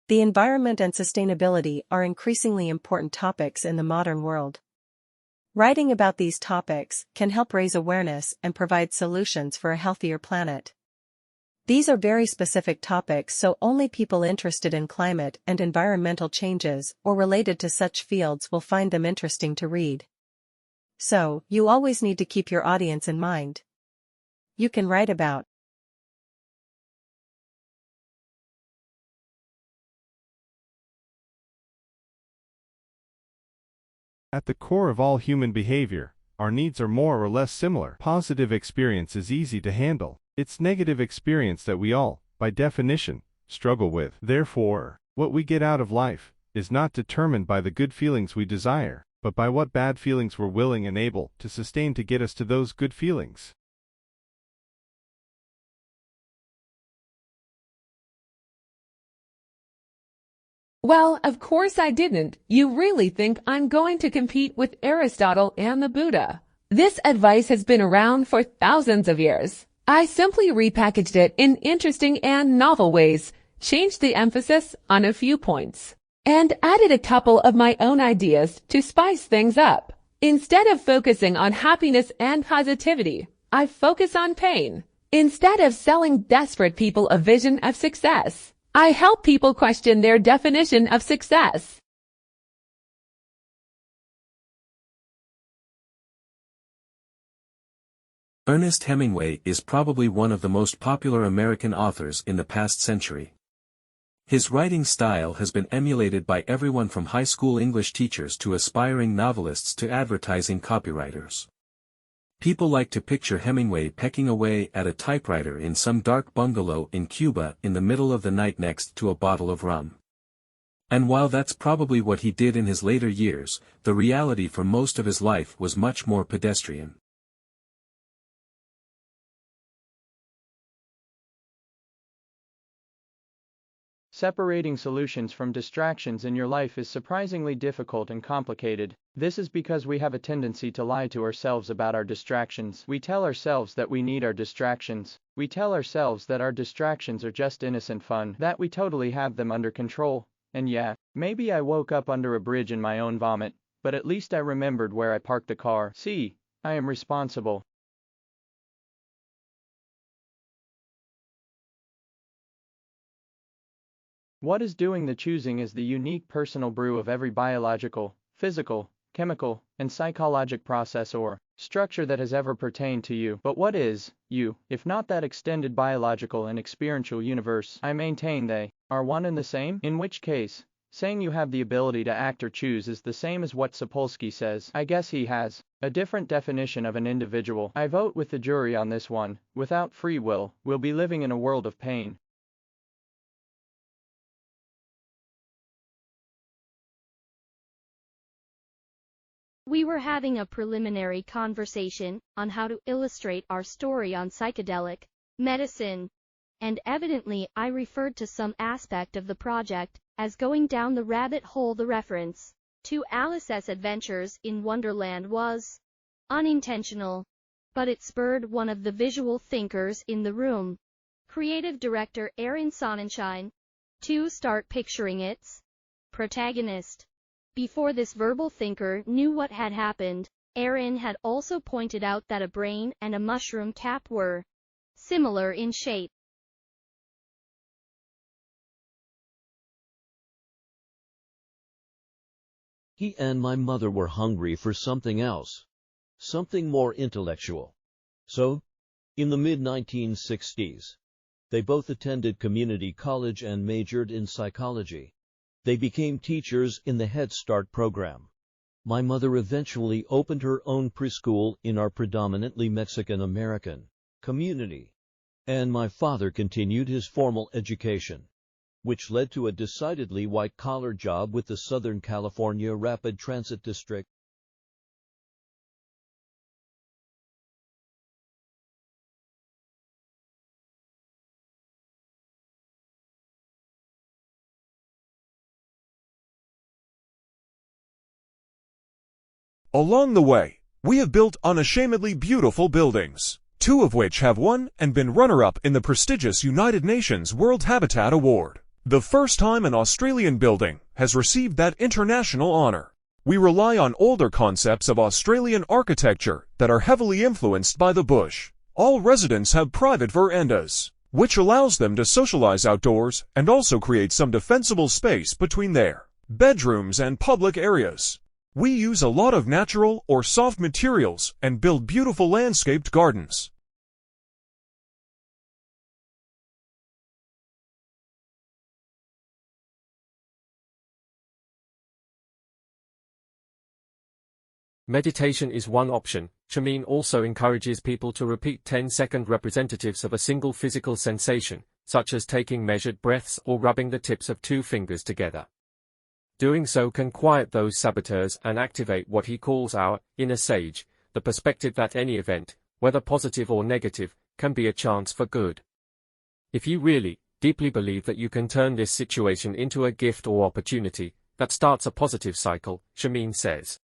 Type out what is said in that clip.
The environment and sustainability are increasingly important topics in the modern world. Writing about these topics can help raise awareness and provide solutions for a healthier planet. These are very specific topics, so only people interested in climate and environmental changes or related to such fields will find them interesting to read. So, you always need to keep your audience in mind. You can write about At the core of all human behavior, our needs are more or less similar. Positive experience is easy to handle. It's negative experience that we all, by definition, struggle with. Therefore, what we get out of life is not determined by the good feelings we desire, but by what bad feelings we're willing and able to sustain to get us to those good feelings. Well, of course I didn't. You really think I'm going to compete with Aristotle and the Buddha? This advice has been around for thousands of years. I simply repackaged it in interesting and novel ways, changed the emphasis on a few points, and added a couple of my own ideas to spice things up. Instead of focusing on happiness and positivity, I focus on pain. Instead of selling desperate people a vision of success, I help people question their definition of success. Ernest Hemingway is probably one of the most popular American authors in the past century. His writing style has been emulated by everyone from high school English teachers to aspiring novelists to advertising copywriters. People like to picture Hemingway pecking away at a typewriter in some dark bungalow in Cuba in the middle of the night next to a bottle of rum. And while that's probably what he did in his later years, the reality for most of his life was much more pedestrian. Separating solutions from distractions in your life is surprisingly difficult and complicated. This is because we have a tendency to lie to ourselves about our distractions. We tell ourselves that we need our distractions. We tell ourselves that our distractions are just innocent fun, that we totally have them under control. And yeah, maybe I woke up under a bridge in my own vomit, but at least I remembered where I parked the car. See, I am responsible. What is doing the choosing is the unique personal brew of every biological, physical, chemical, and psychologic process or structure that has ever pertained to you. But what is you, if not that extended biological and experiential universe? I maintain they are one and the same, in which case, saying you have the ability to act or choose is the same as what Sapolsky says. I guess he has a different definition of an individual. I vote with the jury on this one. Without free will, we'll be living in a world of pain. We were having a preliminary conversation on how to illustrate our story on psychedelic medicine, and evidently I referred to some aspect of the project as going down the rabbit hole. The reference to Alice's adventures in Wonderland was unintentional, but it spurred one of the visual thinkers in the room, creative director Aaron Sonnenschein, to start picturing its protagonist. Before this verbal thinker knew what had happened, Aaron had also pointed out that a brain and a mushroom cap were similar in shape. He and my mother were hungry for something else, something more intellectual. So, in the mid-1960s, they both attended community college and majored in psychology. They became teachers in the Head Start program. My mother eventually opened her own preschool in our predominantly Mexican-American community, and my father continued his formal education, which led to a decidedly white-collar job with the Southern California Rapid Transit District. Along the way, we have built unashamedly beautiful buildings, 2 of which have won and been runner-up in the prestigious United Nations World Habitat Award. The first time an Australian building has received that international honor. We rely on older concepts of Australian architecture that are heavily influenced by the bush. All residents have private verandas, which allows them to socialize outdoors and also create some defensible space between their bedrooms and public areas. We use a lot of natural or soft materials and build beautiful landscaped gardens. Meditation is one option. Shamin also encourages people to repeat 10-second representatives of a single physical sensation, such as taking measured breaths or rubbing the tips of 2 fingers together. Doing so can quiet those saboteurs and activate what he calls our inner sage, the perspective that any event, whether positive or negative, can be a chance for good. If you really, deeply believe that you can turn this situation into a gift or opportunity that starts a positive cycle, Shamin says,